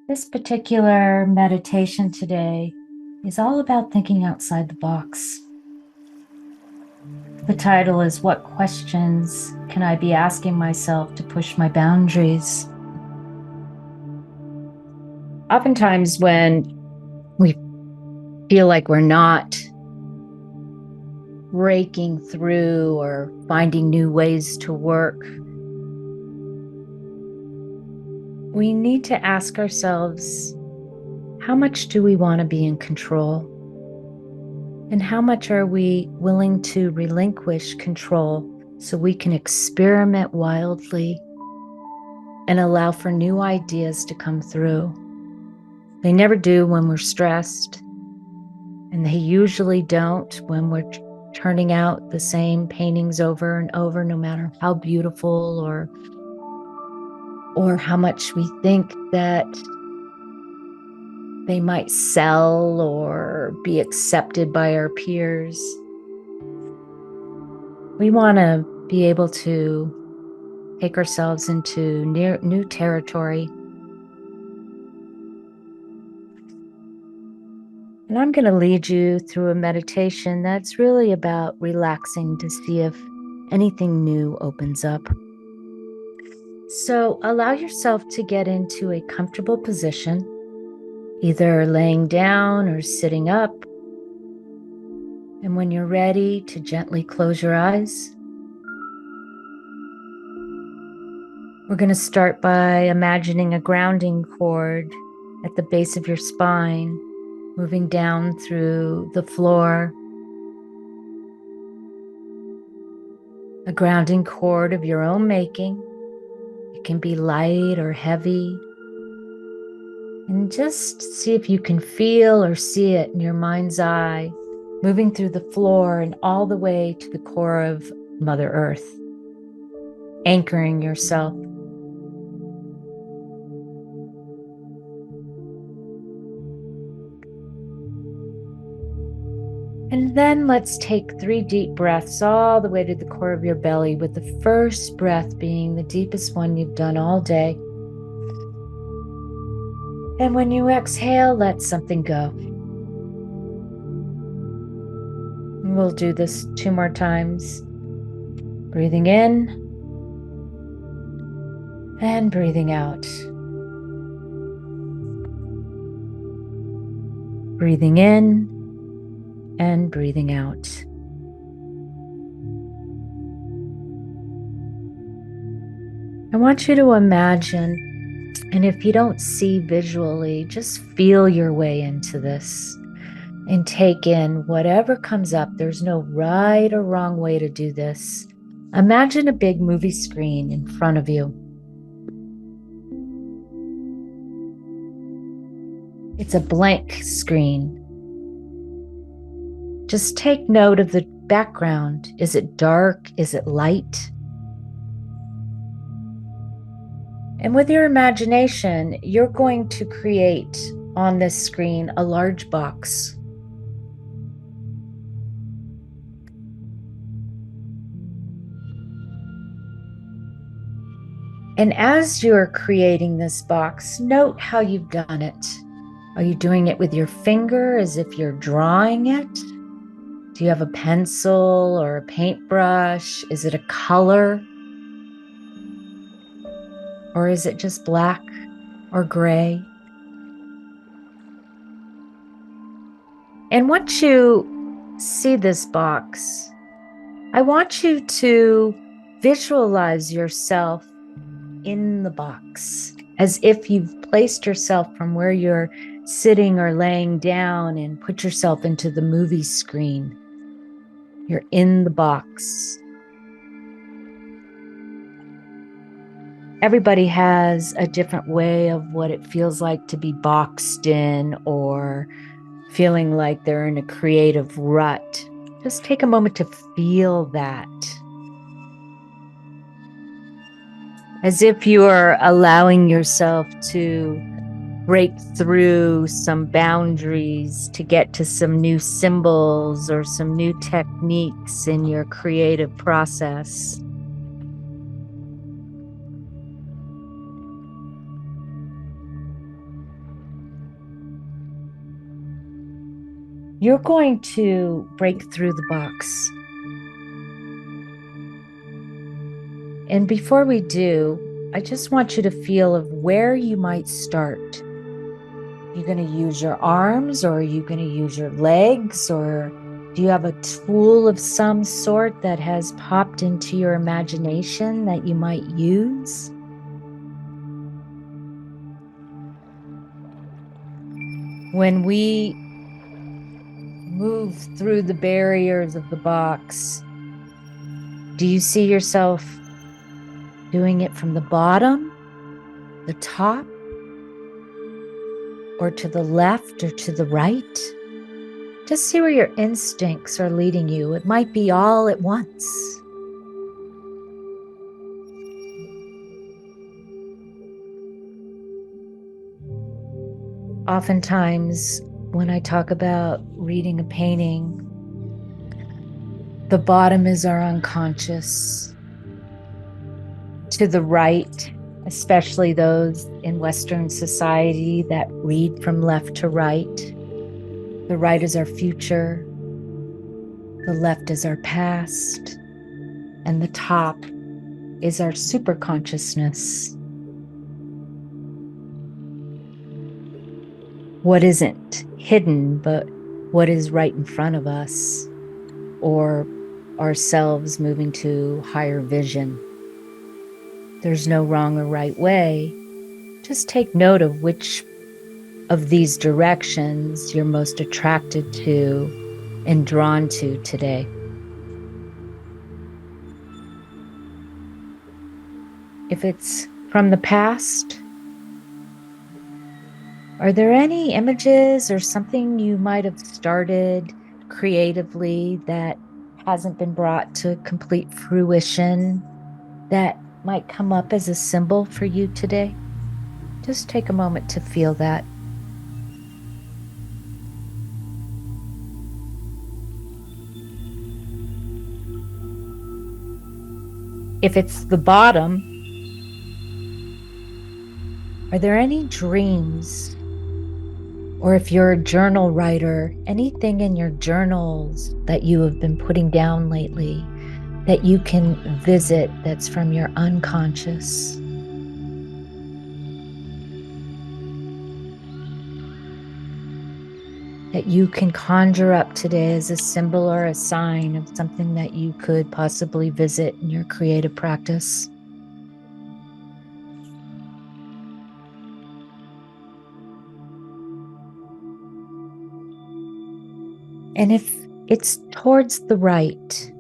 This particular meditation today is all about thinking outside the box. The title is What Questions Can I Be Asking Myself to Push My Boundaries? Oftentimes, when we feel like we're not breaking through or finding new ways to work, we need to ask ourselves, how much do we want to be in control? And how much are we willing to relinquish control so we can experiment wildly and allow for new ideas to come through? They never do when we're stressed, and they usually don't when we're turning out the same paintings over and over, no matter how beautiful or how much we think that they might sell or be accepted by our peers. We want to be able to take ourselves into new territory. And I'm going to lead you through a meditation that's really about relaxing to see if anything new opens up. So allow yourself to get into a comfortable position, either laying down or sitting up. And when you're ready to gently close your eyes, we're going to start by imagining a grounding cord at the base of your spine, moving down through the floor, a grounding cord of your own making. It can be light or heavy. And just see if you can feel or see it in your mind's eye, moving through the floor and all the way to the core of Mother Earth, anchoring yourself. And then let's take 3 deep breaths all the way to the core of your belly, with the first breath being the deepest one you've done all day. And when you exhale, let something go. And we'll do this 2 more times. Breathing in and breathing out. Breathing in and breathing out. I want you to imagine, and if you don't see visually, just feel your way into this and take in whatever comes up. There's no right or wrong way to do this. Imagine a big movie screen in front of you. It's a blank screen. Just take note of the background. Is it dark? Is it light? And with your imagination, you're going to create on this screen a large box. And as you're creating this box, note how you've done it. Are you doing it with your finger as if you're drawing it? Do you have a pencil or a paintbrush? Is it a color? Or is it just black or gray? And once you see this box, I want you to visualize yourself in the box as if you've placed yourself from where you're sitting or laying down and put yourself into the movie screen. You're in the box. Everybody has a different way of what it feels like to be boxed in or feeling like they're in a creative rut. Just take a moment to feel that. As if you are allowing yourself to break through some boundaries to get to some new symbols or some new techniques in your creative process. You're going to break through the box. And before we do, I just want you to feel of where you might start. You're going to use your arms, or are you going to use your legs, or do you have a tool of some sort that has popped into your imagination that you might use? When we move through the barriers of the box, do you see yourself doing it from the bottom, the top, or to the left or to the right? Just see where your instincts are leading you. It might be all at once. Oftentimes, when I talk about reading a painting, the bottom is our unconscious. To the right, especially those in Western society that read from left to right, the right is our future, the left is our past, and the top is our superconsciousness. What isn't hidden, but what is right in front of us, or ourselves moving to higher vision. There's no wrong or right way. Just take note of which of these directions you're most attracted to and drawn to today. If it's from the past, are there any images or something you might have started creatively that hasn't been brought to complete fruition that might come up as a symbol for you today? Just take a moment to feel that. If it's the bottom, are there any dreams? Or if you're a journal writer, anything in your journals that you have been putting down lately that you can visit that's from your unconscious? That you can conjure up today as a symbol or a sign of something that you could possibly visit in your creative practice? And if it's towards the right,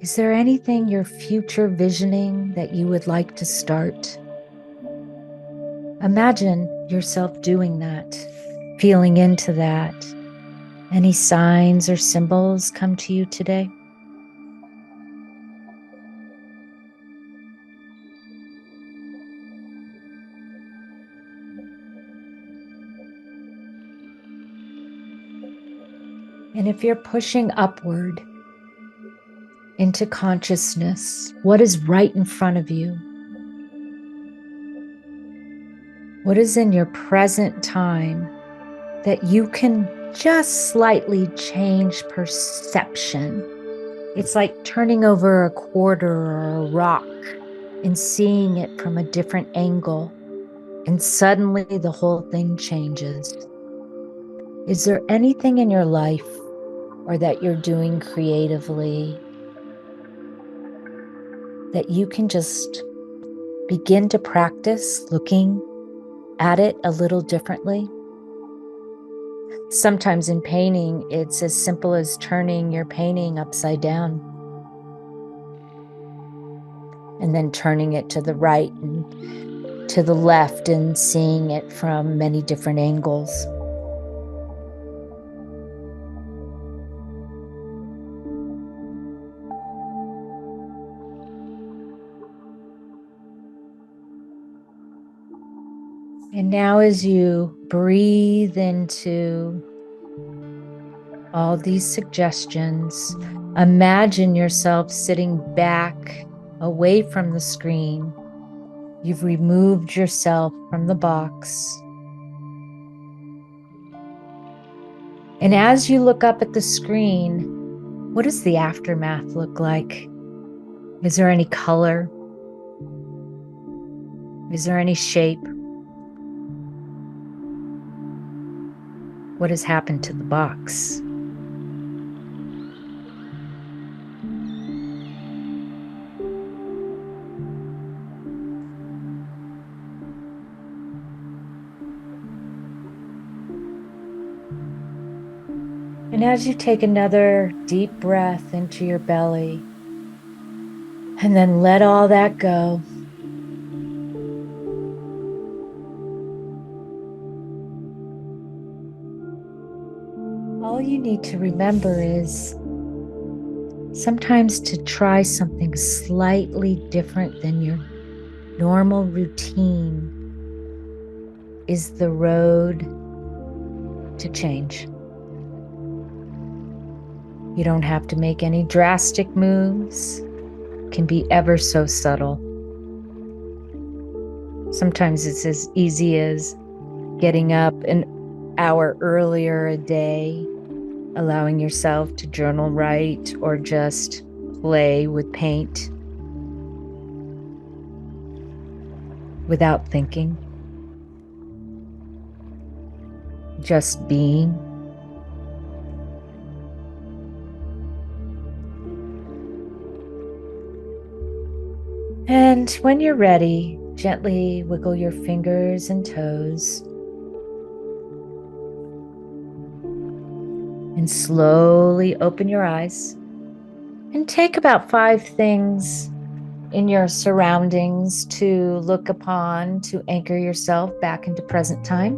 is there anything you're future visioning that you would like to start? Imagine yourself doing that, feeling into that. Any signs or symbols come to you today? And if you're pushing upward into consciousness, what is right in front of you? What is in your present time that you can just slightly change perception? It's like turning over a quarter or a rock and seeing it from a different angle, and suddenly the whole thing changes. Is there anything in your life or that you're doing creatively that you can just begin to practice looking at it a little differently? Sometimes in painting, it's as simple as turning your painting upside down and then turning it to the right and to the left and seeing it from many different angles. And now, as you breathe into all these suggestions, imagine yourself sitting back away from the screen. You've removed yourself from the box. And as you look up at the screen, what does the aftermath look like? Is there any color? Is there any shape? What has happened to the box? And as you take another deep breath into your belly, and then let all that go, all you need to remember is sometimes to try something slightly different than your normal routine is the road to change. You don't have to make any drastic moves. It can be ever so subtle. Sometimes it's as easy as getting up an hour earlier a day, allowing yourself to journal write or just play with paint without thinking, just being. And when you're ready, gently wiggle your fingers and toes and slowly open your eyes and take about 5 things in your surroundings to look upon to anchor yourself back into present time.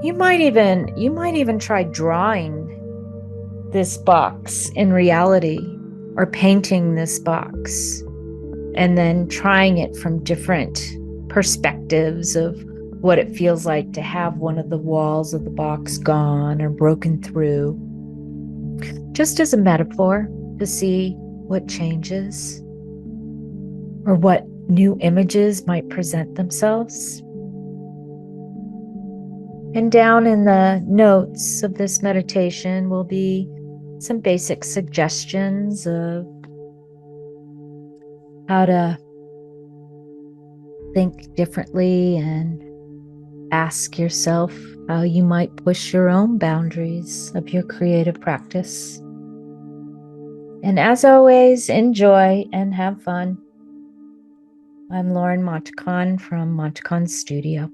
You might even try drawing this box in reality or painting this box and then trying it from different perspectives of what it feels like to have one of the walls of the box gone or broken through, just as a metaphor to see what changes or what new images might present themselves. And down in the notes of this meditation will be some basic suggestions of how to think differently and ask yourself how you might push your own boundaries of your creative practice. And as always, enjoy and have fun. I'm Lauren Montcalm from Montcalm Studio.